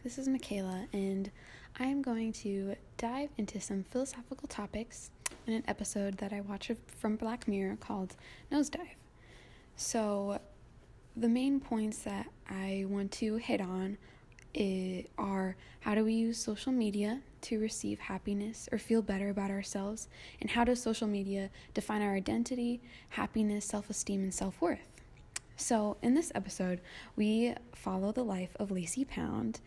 this is Michaela, and I am going to dive into some philosophical topics in an episode that I watched from Black Mirror called Nosedive. So, the main points that I want to hit on are how do we use social media to receive happiness or feel better about ourselves, and how does social media define our identity, happiness, self-esteem, and self-worth. So in this episode, we follow the life of Lacey Pound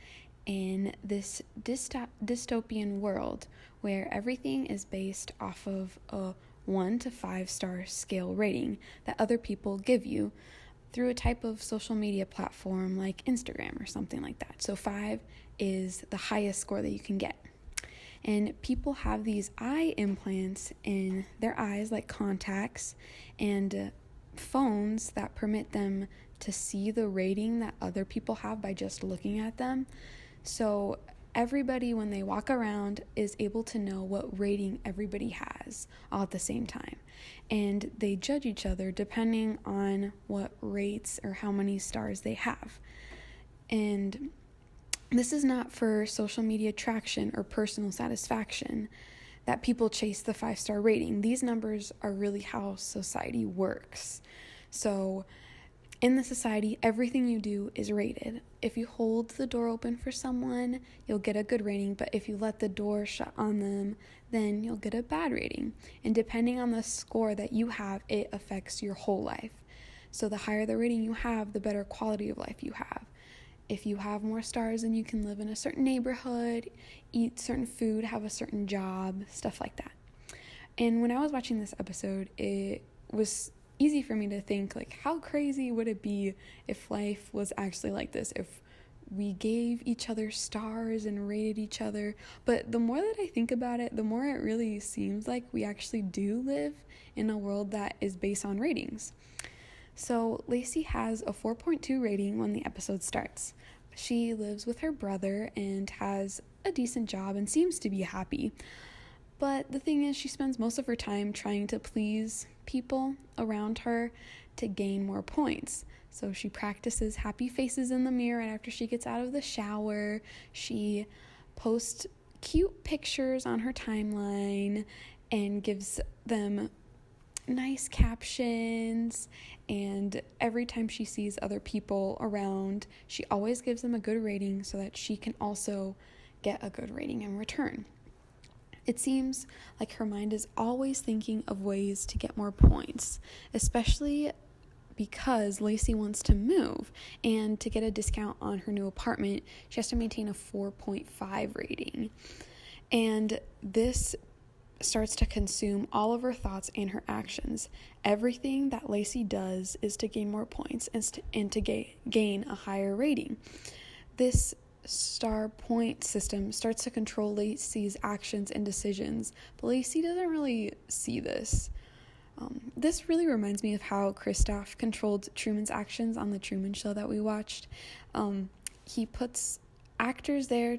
in this dystopian world where everything is based off of a 1 to 5 star scale rating that other people give you through a type of social media platform like Instagram or something like that. So 5 is the highest score that you can get. And people have these eye implants in their eyes, like contacts, and phones that permit them to see the rating that other people have by just looking at them. So everybody, when they walk around, is able to know what rating everybody has all at the same time. And they judge each other depending on what rates or how many stars they have. And this is not for social media traction or personal satisfaction that people chase the 5-star rating. These numbers are really how society works. So in the society, everything you do is rated. If you hold the door open for someone, you'll get a good rating, but if you let the door shut on them, then you'll get a bad rating. And depending on the score that you have, it affects your whole life. So the higher the rating you have, the better quality of life you have. If you have more stars, then you can live in a certain neighborhood, eat certain food, have a certain job, stuff like that. And when I was watching this episode, it was easy for me to think, like, how crazy would it be if life was actually like this, if we gave each other stars and rated each other. But the more that I think about it, the more it really seems like we actually do live in a world that is based on ratings. So Lacey has a 4.2 rating when the episode starts. She lives with her brother and has a decent job and seems to be happy. But the thing is, she spends most of her time trying to please people around her to gain more points. So she practices happy faces in the mirror, and after she gets out of the shower, she posts cute pictures on her timeline and gives them nice captions, and every time she sees other people around, she always gives them a good rating so that she can also get a good rating in return. It seems like her mind is always thinking of ways to get more points, especially because Lacey wants to move, and to get a discount on her new apartment, she has to maintain a 4.5 rating. And this starts to consume all of her thoughts and her actions. Everything that Lacey does is to gain more points and to gain a higher rating. This star point system starts to control Lacey's actions and decisions, but Lacey doesn't really see this. This really reminds me of how Christoph controlled Truman's actions on the Truman Show that we watched. He puts actors there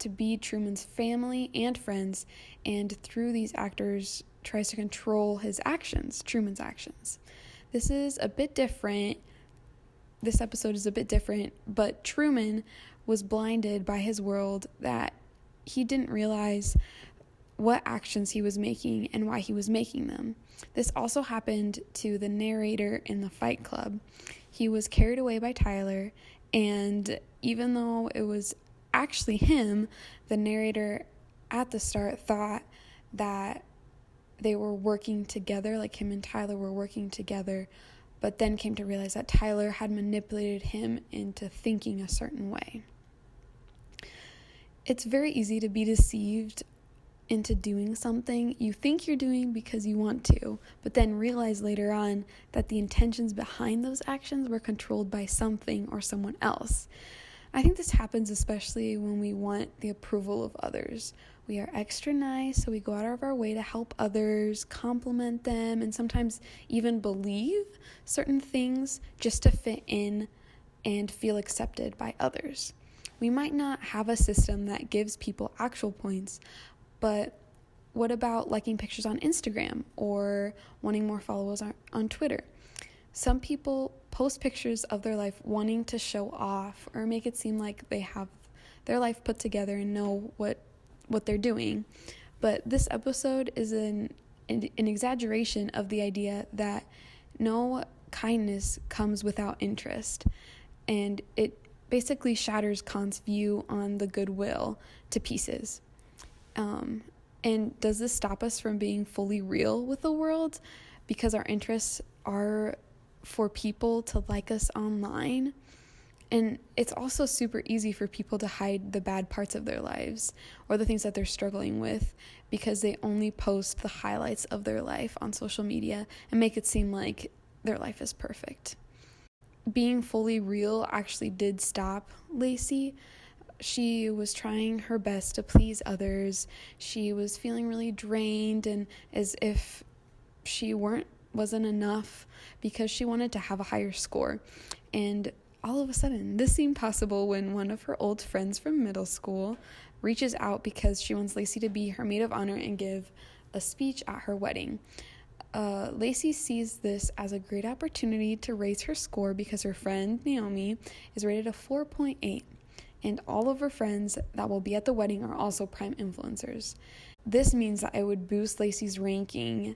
to be Truman's family and friends, and through these actors tries to control his actions, Truman's actions. This is a bit different. This episode is a bit different, but Truman was blinded by his world that he didn't realize what actions he was making and why he was making them. This also happened to the narrator in the Fight Club. He was carried away by Tyler, and even though it was actually him, the narrator at the start thought that they were working together, like him and Tyler were working together, but then came to realize that Tyler had manipulated him into thinking a certain way. It's very easy to be deceived into doing something you think you're doing because you want to, but then realize later on that the intentions behind those actions were controlled by something or someone else. I think this happens especially when we want the approval of others. We are extra nice, so we go out of our way to help others, compliment them, and sometimes even believe certain things just to fit in and feel accepted by others. We might not have a system that gives people actual points, but what about liking pictures on Instagram or wanting more followers on Twitter? Some people post pictures of their life wanting to show off or make it seem like they have their life put together and know what they're doing. But this episode is an exaggeration of the idea that no kindness comes without interest, and it basically shatters Kant's view on the goodwill to pieces. And does this stop us from being fully real with the world because our interests are for people to like us online? And it's also super easy for people to hide the bad parts of their lives or the things that they're struggling with because they only post the highlights of their life on social media and make it seem like their life is perfect. Being fully real actually did stop Lacey. She was trying her best to please others. She was feeling really drained and as if she wasn't enough because she wanted to have a higher score. And all of a sudden, this seemed possible when one of her old friends from middle school reaches out because she wants Lacey to be her maid of honor and give a speech at her wedding. Lacey sees this as a great opportunity to raise her score because her friend Naomi is rated a 4.8, and all of her friends that will be at the wedding are also prime influencers. This means that it would boost Lacey's ranking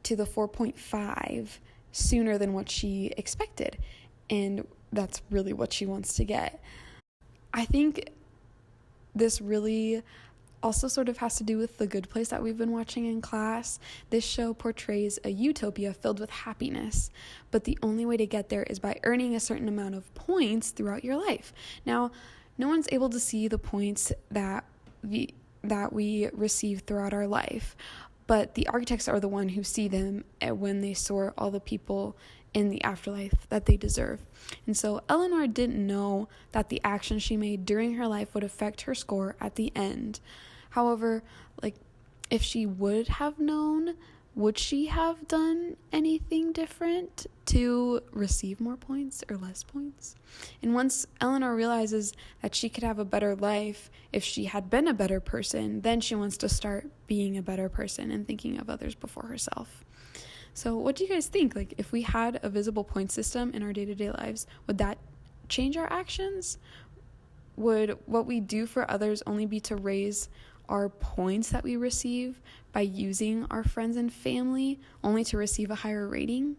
to the 4.5 sooner than what she expected, and that's really what she wants to get. I think this really also sort of has to do with The Good Place that we've been watching in class. This show portrays a utopia filled with happiness, but the only way to get there is by earning a certain amount of points throughout your life. Now, no one's able to see the points that we receive throughout our life, but the architects are the one who see them when they sort all the people in the afterlife that they deserve. And so Eleanor didn't know that the actions she made during her life would affect her score at the end. However, if she would have known, would she have done anything different to receive more points or less points? And once Eleanor realizes that she could have a better life if she had been a better person, then she wants to start being a better person and thinking of others before herself. So what do you guys think? If we had a visible point system in our day-to-day lives, would that change our actions? Would what we do for others only be to raise our points that we receive by using our friends and family only to receive a higher rating?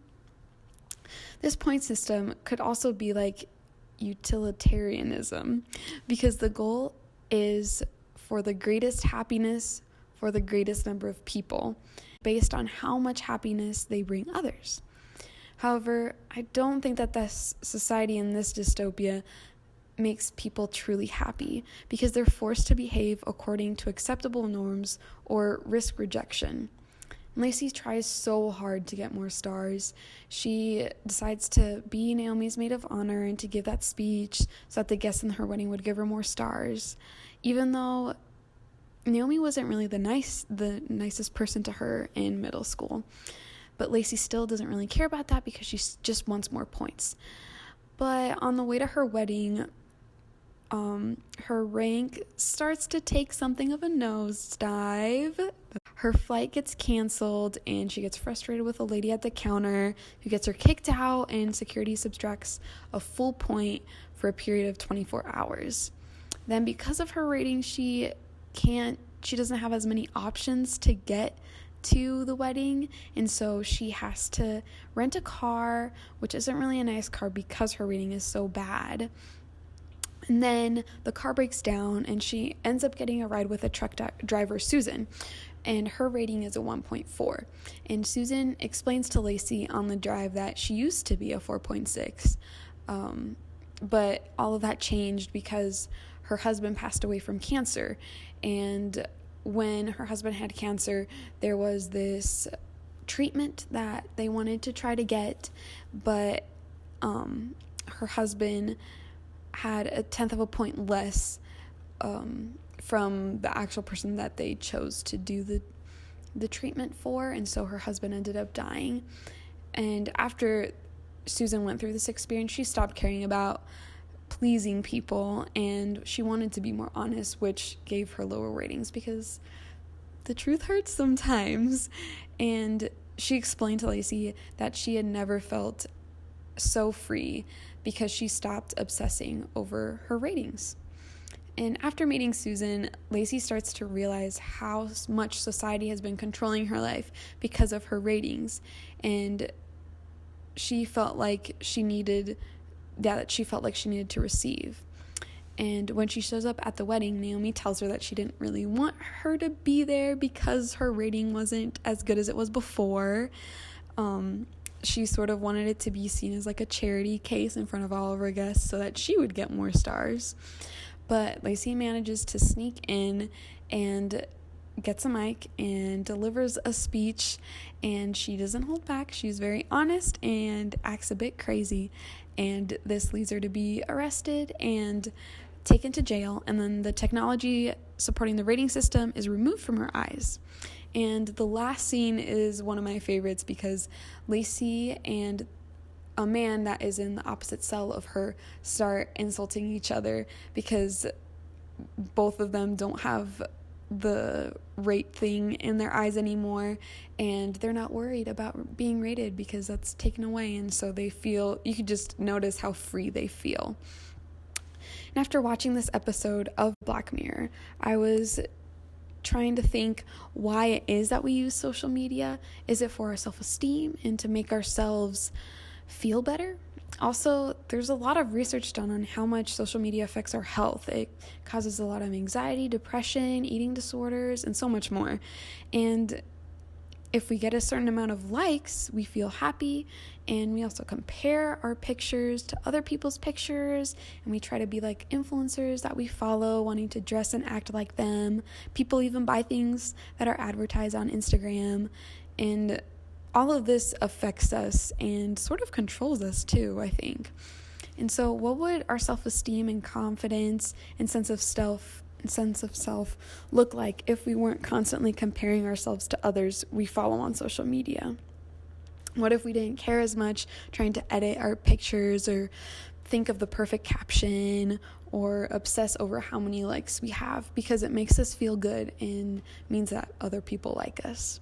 This point system could also be like utilitarianism, because the goal is for the greatest happiness for the greatest number of people based on how much happiness they bring others. However, I don't think that this society in this dystopia makes people truly happy because they're forced to behave according to acceptable norms or risk rejection. Lacey tries so hard to get more stars. She decides to be Naomi's maid of honor and to give that speech so that the guests in her wedding would give her more stars, even though Naomi wasn't really the nicest person to her in middle school. But Lacey still doesn't really care about that because she just wants more points. But on the way to her wedding, her rank starts to take something of a nosedive. Her flight gets canceled and she gets frustrated with a lady at the counter who gets her kicked out, and security subtracts a full point for a period of 24 hours. Then because of her rating, she doesn't have as many options to get to the wedding, and so she has to rent a car, which isn't really a nice car because her rating is so bad. And then the car breaks down and she ends up getting a ride with a truck driver, Susan, and her rating is a 1.4. And Susan explains to Lacey on the drive that she used to be a 4.6, but all of that changed because her husband passed away from cancer. And when her husband had cancer, there was this treatment that they wanted to try to get, but her husband had a 1/10 of a point less from the actual person that they chose to do the treatment for, and so her husband ended up dying. And after Susan went through this experience, she stopped caring about pleasing people and she wanted to be more honest, which gave her lower ratings because the truth hurts sometimes. And she explained to Lacey that she had never felt so free because she stopped obsessing over her ratings. And after meeting Susan, Lacey starts to realize how much society has been controlling her life because of her ratings. And she felt like she needed to receive. And when she shows up at the wedding, Naomi tells her that she didn't really want her to be there because her rating wasn't as good as it was before. She sort of wanted it to be seen as like a charity case in front of all of her guests so that she would get more stars. But Lacey manages to sneak in and gets a mic and delivers a speech, and she doesn't hold back. She's very honest and acts a bit crazy, and this leads her to be arrested and taken to jail, and then the technology supporting the rating system is removed from her eyes. And the last scene is one of my favorites because Lacey and a man that is in the opposite cell of her start insulting each other because both of them don't have the rate thing in their eyes anymore, and they're not worried about being rated because that's taken away, and so you could just notice how free they feel. And after watching this episode of Black Mirror, I was trying to think why it is that we use social media. Is it for our self-esteem and to make ourselves feel better? Also, there's a lot of research done on how much social media affects our health. It causes a lot of anxiety, depression, eating disorders, and so much more. And if we get a certain amount of likes, we feel happy, and we also compare our pictures to other people's pictures, and we try to be like influencers that we follow, wanting to dress and act like them. People even buy things that are advertised on Instagram, and all of this affects us and sort of controls us too, I think. And so what would our self-esteem and confidence and sense of self look like if we weren't constantly comparing ourselves to others we follow on social media? What if we didn't care as much trying to edit our pictures or think of the perfect caption or obsess over how many likes we have because it makes us feel good and means that other people like us?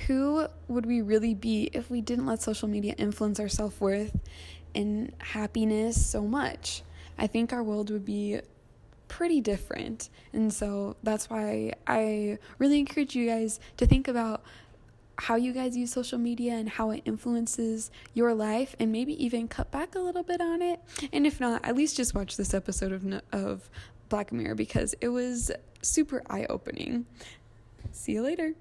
Who would we really be if we didn't let social media influence our self-worth and happiness so much? I think our world would be pretty different. And so that's why I really encourage you guys to think about how you guys use social media and how it influences your life, and maybe even cut back a little bit on it. And if not, at least just watch this episode of Black Mirror because it was super eye-opening. See you later.